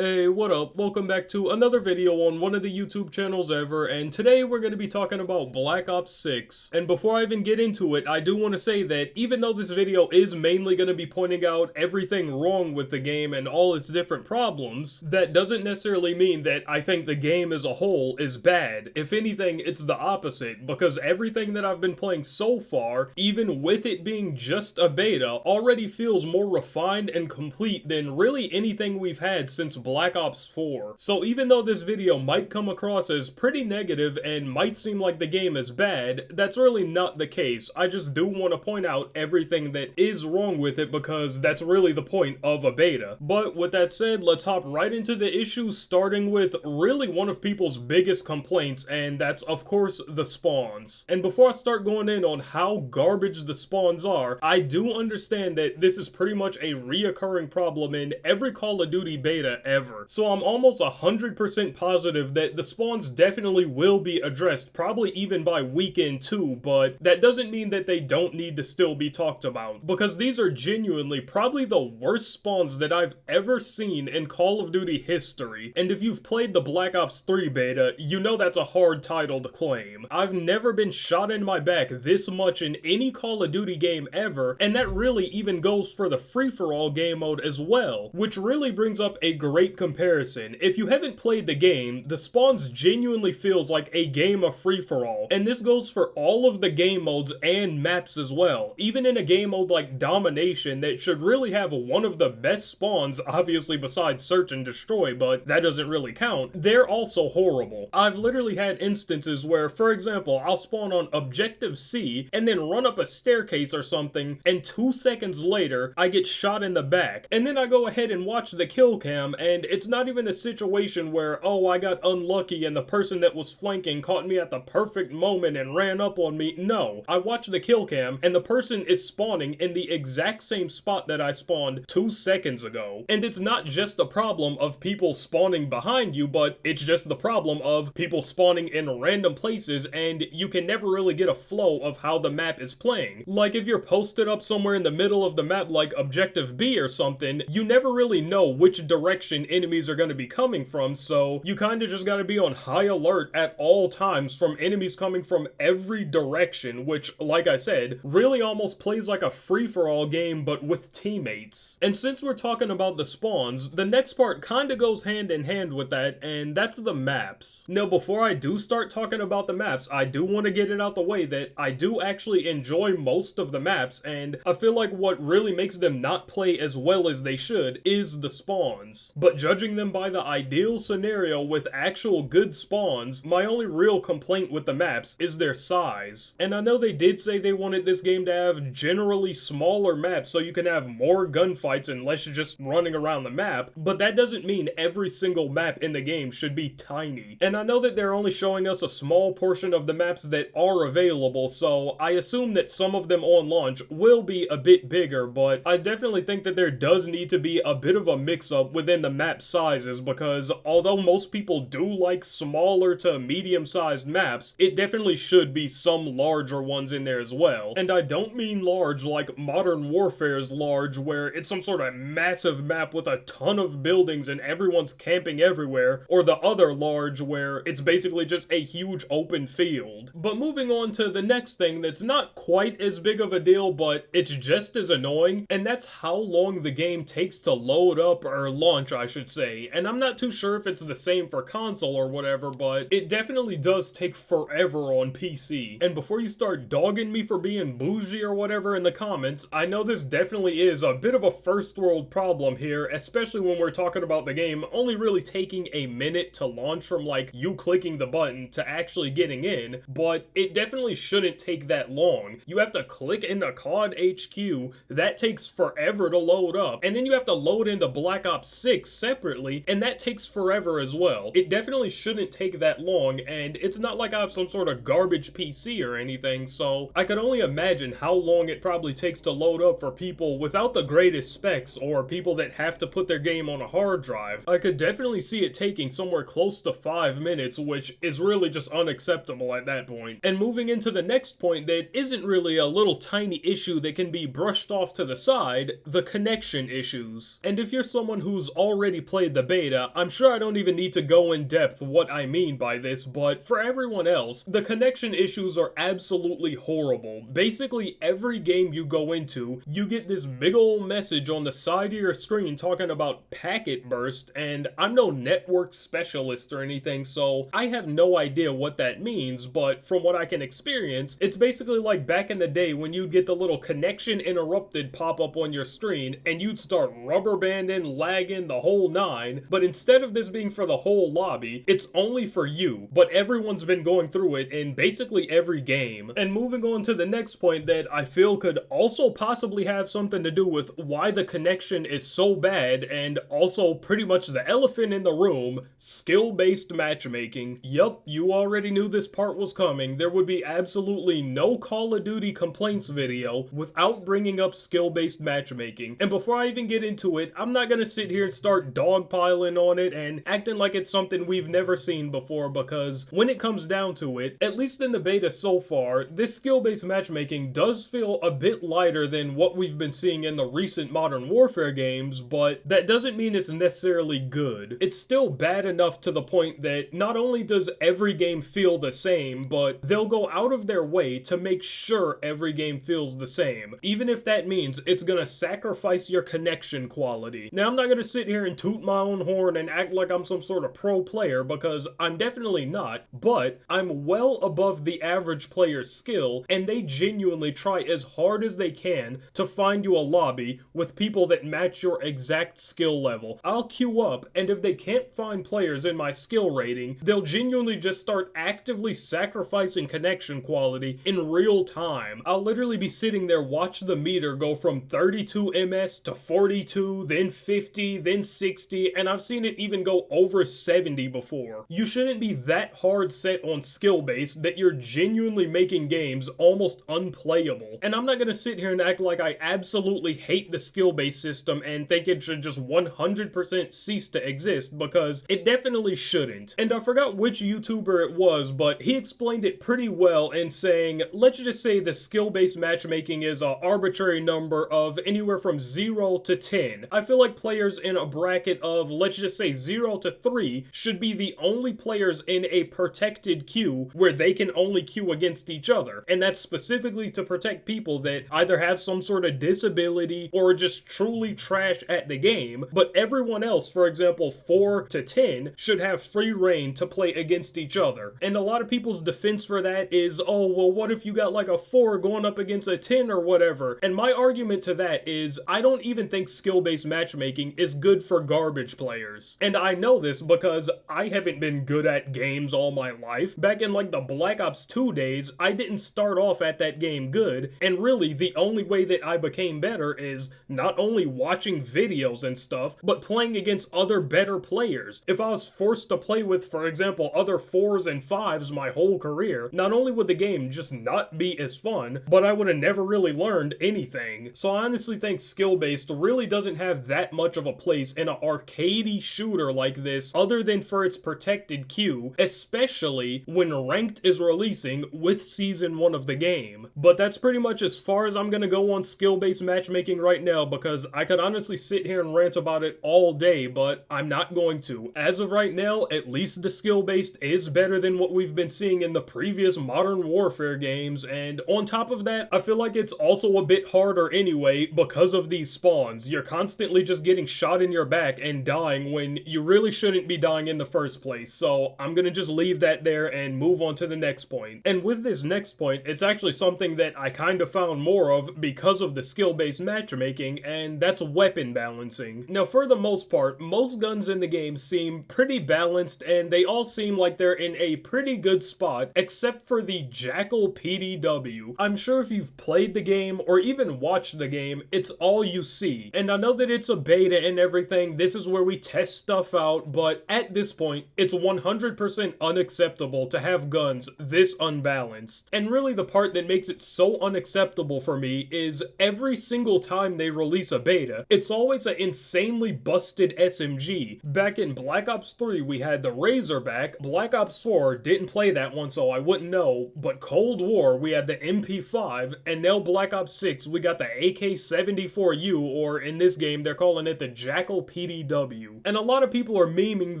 Hey, what up? Welcome back to another video on one of the YouTube channels ever, and today we're going to be talking about Black Ops 6. And before I even get into it, I do want to say that even though this video is mainly going to be pointing out everything wrong with the game and all its different problems, that doesn't necessarily mean that I think the game as a whole is bad. If anything, it's the opposite, because everything that I've been playing so far, even with it being just a beta, already feels more refined and complete than really anything we've had since Black Ops 4. So even though this video might come across as pretty negative and might seem like the game is bad, that's really not the case. I just do want to point out everything that is wrong with it because that's really the point of a beta. But with that said, let's hop right into the issues, starting with really one of people's biggest complaints, and that's of course the spawns. And before I start going in on how garbage the spawns are, I do understand that this is pretty much a reoccurring problem in every Call of Duty beta ever. So I'm almost 100% positive that the spawns definitely will be addressed, probably even by weekend 2, but that doesn't mean that they don't need to still be talked about, because these are genuinely probably the worst spawns that I've ever seen in Call of Duty history. And if you've played the Black Ops 3 beta, you know that's a hard title to claim. I've never been shot in my back this much in any Call of Duty game ever, and that really even goes for the free-for-all game mode as well, which really brings up a great comparison. If you haven't played the game, the spawns genuinely feels like a game of free-for-all, and this goes for all of the game modes and maps as well. Even in a game mode like Domination that should really have one of the best spawns, obviously besides Search and Destroy, but that doesn't really count, they're also horrible. I've literally had instances where, for example, I'll spawn on Objective C and then run up a staircase or something, and 2 seconds later, I get shot in the back. And then I go ahead and watch the kill cam, and it's not even a situation where, oh, I got unlucky and the person that was flanking caught me at the perfect moment and ran up on me. No, I watch the kill cam and the person is spawning in the exact same spot that I spawned 2 seconds ago. And it's not just the problem of people spawning behind you, but it's just the problem of people spawning in random places, and you can never really get a flow of how the map is playing. Like if you're posted up somewhere in the middle of the map like Objective B or something, you never really know which direction enemies are going to be coming from, so you kind of just got to be on high alert at all times from enemies coming from every direction, which, like I said, really almost plays like a free-for-all game but with teammates. And since we're talking about the spawns, the next part kind of goes hand in hand with that, and that's the maps. Now, before I do start talking about the maps, I do want to get it out the way that I do actually enjoy most of the maps, and I feel like what really makes them not play as well as they should is the spawns. But judging them by the ideal scenario with actual good spawns, my only real complaint with the maps is their size. And I know they did say they wanted this game to have generally smaller maps so you can have more gunfights and less just running around the map, but that doesn't mean every single map in the game should be tiny. And I know that they're only showing us a small portion of the maps that are available, so I assume that some of them on launch will be a bit bigger, but I definitely think that there does need to be a bit of a mix-up within the map sizes, because although most people do like smaller to medium-sized maps, it definitely should be some larger ones in there as well. And I don't mean large like Modern Warfare's large, where it's some sort of massive map with a ton of buildings and everyone's camping everywhere, or the other large where it's basically just a huge open field. But moving on to the next thing that's not quite as big of a deal, but it's just as annoying, and that's how long the game takes to load up, or launch I should say. And I'm not too sure if it's the same for console or whatever, but it definitely does take forever on PC. And before you start dogging me for being bougie or whatever in the comments, I know this definitely is a bit of a first world problem here, especially when we're talking about the game only really taking a minute to launch from like you clicking the button to actually getting in, but it definitely shouldn't take that long. You have to click into COD HQ, that takes forever to load up, and then you have to load into Black Ops 6 separately, and that takes forever as well. It definitely shouldn't take that long, and it's not like I have some sort of garbage PC or anything, so I could only imagine how long it probably takes to load up for people without the greatest specs, or people that have to put their game on a hard drive. I could definitely see it taking somewhere close to 5 minutes, which is really just unacceptable at that point. And moving into the next point that isn't really a little tiny issue that can be brushed off to the side, the connection issues. And if you're someone who's already already played the beta, I'm sure I don't even need to go in depth what I mean by this, but for everyone else, the connection issues are absolutely horrible. Basically, every game you go into, you get this big ol' message on the side of your screen talking about packet burst, and I'm no network specialist or anything, so I have no idea what that means, but from what I can experience, it's basically like back in the day when you'd get the little connection interrupted pop up on your screen, and you'd start rubber banding, lagging, the whole nine, but instead of this being for the whole lobby, it's only for you, but everyone's been going through it in basically every game. And moving on to the next point that I feel could also possibly have something to do with why the connection is so bad, and also pretty much the elephant in the room, skill-based matchmaking. Yup, you already knew this part was coming. There would be absolutely no Call of Duty complaints video without bringing up skill-based matchmaking. And before I even get into it, I'm not gonna sit here and start dogpiling on it and acting like it's something we've never seen before, because when it comes down to it, at least in the beta so far, this skill-based matchmaking does feel a bit lighter than what we've been seeing in the recent Modern Warfare games, but that doesn't mean it's necessarily good. It's still bad enough to the point that not only does every game feel the same, but they'll go out of their way to make sure every game feels the same, even if that means it's gonna sacrifice your connection quality. Now, I'm not gonna sit here and toot my own horn and act like I'm some sort of pro player, because I'm definitely not, but I'm well above the average player's skill, and they genuinely try as hard as they can to find you a lobby with people that match your exact skill level. I'll queue up, and if they can't find players in my skill rating, they'll genuinely just start actively sacrificing connection quality in real time. I'll literally be sitting there, watch the meter go from 32 ms to 42, then 50, then 60, and I've seen it even go over 70 before. You shouldn't be that hard set on skill base that you're genuinely making games almost unplayable. And I'm not gonna sit here and act like I absolutely hate the skill-based system and think it should just 100% cease to exist, because it definitely shouldn't. And I forgot which YouTuber it was, but he explained it pretty well in saying, let's just say the skill-based matchmaking is an arbitrary number of anywhere from 0 to 10. I feel like players in a bracket of, let's just say 0 to 3, should be the only players in a protected queue where they can only queue against each other. And that's specifically to protect people that either have some sort of disability or just truly trash at the game, but everyone else, for example 4 to 10, should have free reign to play against each other. And a lot of people's defense for that is, oh, well, what if you got like a 4 going up against a 10 or whatever? And my argument to that is, I don't even think skill-based matchmaking is good for garbage players. And I know this because I haven't been good at games all my life. Back in like the Black Ops 2 days, I didn't start off at that game good, and really the only way that I became better is not only watching videos and stuff, but playing against other better players. If I was forced to play with, for example, other 4s and 5s my whole career, not only would the game just not be as fun, but I would have never really learned anything. So I honestly think skill-based really doesn't have that much of a place in an arcadey shooter like this, other than for its protected queue, especially when Ranked is releasing with Season 1 of the game. But that's pretty much as far as I'm gonna go on skill-based matchmaking right now, because I could honestly sit here and rant about it all day, but I'm not going to. As of right now, at least the skill-based is better than what we've been seeing in the previous Modern Warfare games, and on top of that, I feel like it's also a bit harder anyway because of these spawns. You're constantly just getting shot in your back and dying when you really shouldn't be dying in the first place, so I'm gonna just leave that there and move on to the next point. And with this next point, it's actually something that I kind of found more of because of the skill-based matchmaking, and that's weapon balancing. Now, for the most part, most guns in the game seem pretty balanced, and they all seem like they're in a pretty good spot, except for the Jackal PDW. I'm sure if you've played the game, or even watched the game, it's all you see. And I know that it's a beta and everything, this is where we test stuff out, but at this point, it's 100% unacceptable to have guns this unbalanced. And really the part that makes it so unacceptable for me is every single time they release a beta, it's always an insanely busted SMG. Back in Black Ops 3, we had the Razorback. Black Ops 4, didn't play that one so I wouldn't know, but Cold War, we had the MP5, and now Black Ops 6, we got the AK-74U, or in this game, they're calling it the Jackal PDW. And a lot of people are memeing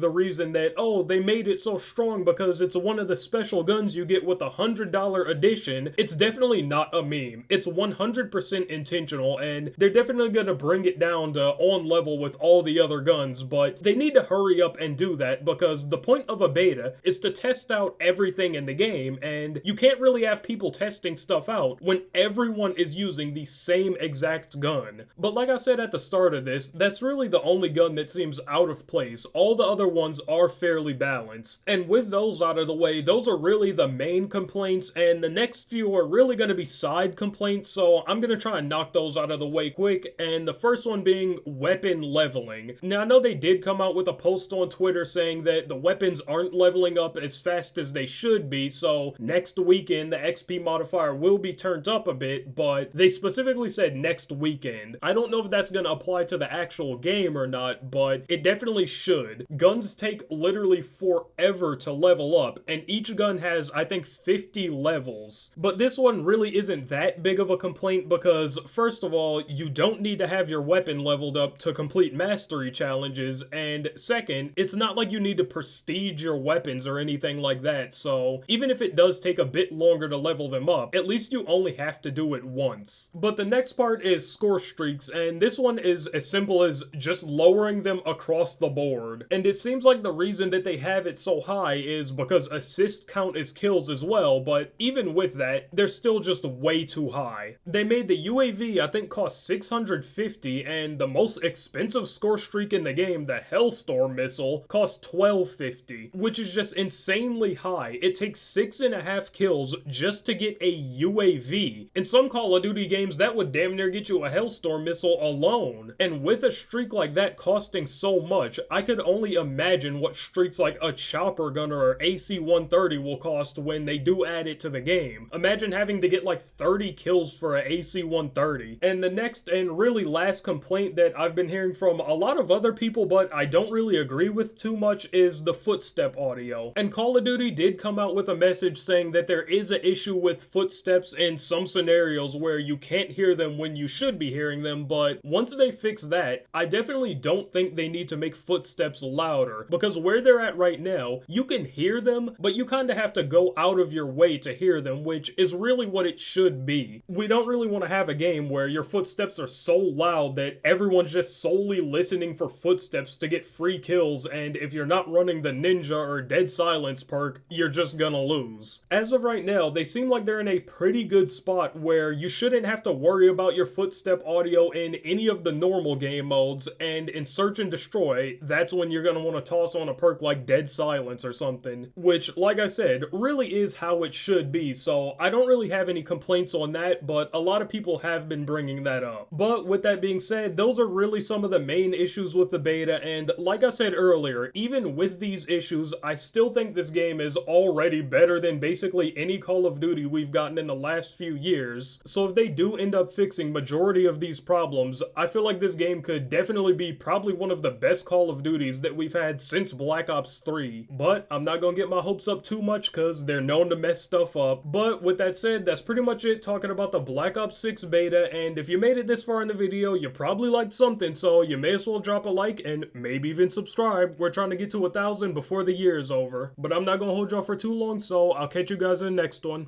the reason that, oh, they made it so strong because it's one of the special guns you get with a $100 edition. It's definitely not a meme. It's 100% intentional, and they're definitely gonna bring it down to on level with all the other guns, but they need to hurry up and do that because the point of a beta is to test out everything in the game, and you can't really have people testing stuff out when everyone is using the same exact gun. But like I said at the start of this, that's really the only gun that seems out of place. All the other ones are fairly balanced. And with those out of the way, those are really the main complaints, and the next few are really going to be side complaints, so I'm going to try and knock those out of the way quick. And the first one being weapon leveling. Now I know they did come out with a post on Twitter saying that the weapons aren't leveling up as fast as they should be, so next weekend the XP modifier will be turned up a bit, but they specifically said next weekend. I don't know if that's going to apply to the actual game or not, but it definitely should. Guns take literally forever to level up, and each gun has, I think, 50 levels. But this one really isn't that big of a complaint because, first of all, you don't need to have your weapon leveled up to complete mastery challenges, and second, it's not like you need to prestige your weapons or anything like that, so even if it does take a bit longer to level them up, at least you only have to do it once. But the next part is score streaks, and this one is as simple as just lowering them across the board. And it seems like the reason that they have it so high is because assists count as kills as well, but even with that, they're still just way too high. They made the UAV, I think, cost 650, and the most expensive score streak in the game, the Hellstorm missile, cost 1250, which is just insanely high. It takes 6.5 kills just to get a UAV. In some Call of Duty games, that would damn near get you a Hellstorm missile alone. And with a streak like that costing so much, I could only imagine what streaks like a chopper gunner or AC-130 will cost when they do add it to the game. Imagine having to get like 30 kills for an AC-130. And the next and really last complaint that I've been hearing from a lot of other people, but I don't really agree with too much, is the footstep audio. And Call of Duty did come out with a message saying that there is an issue with footsteps in some scenarios where you can't hear them when you should be hearing them, but once they fix that, I definitely don't think they need to make footsteps louder, because where they're at right now, you can hear them, but you kind of have to go out of your way to hear them, which is really what it should be. We don't really want to have a game where your footsteps are so loud that everyone's just solely listening for footsteps to get free kills, and if you're not running the ninja or dead silence perk, you're just gonna lose. As of right now, they seem like they're in a pretty good spot where you shouldn't have to worry about your footstep audio in any of the normal game modes, and in Search and Destroy, that's when you're gonna want to toss on a perk like Dead Silence or something, which, like I said, really is how it should be, so I don't really have any complaints on that, but a lot of people have been bringing that up. But with that being said, those are really some of the main issues with the beta, and like I said earlier, even with these issues, I still think this game is already better than basically any Call of Duty we've gotten in the last few years. So if they do end up fixing majority of these problems, I feel like this game could definitely be probably one of the best Call of Duties that we've had since Black Ops 3. But I'm not gonna get my hopes up too much because they're known to mess stuff up. But with that said, that's pretty much it talking about the Black Ops 6 beta, and if you made it this far in the video, you probably liked something, so you may as well drop a like and maybe even subscribe. We're trying to get to 1,000 before the year is over. But I'm not gonna hold y'all for too long, so I'll catch you guys in the next one.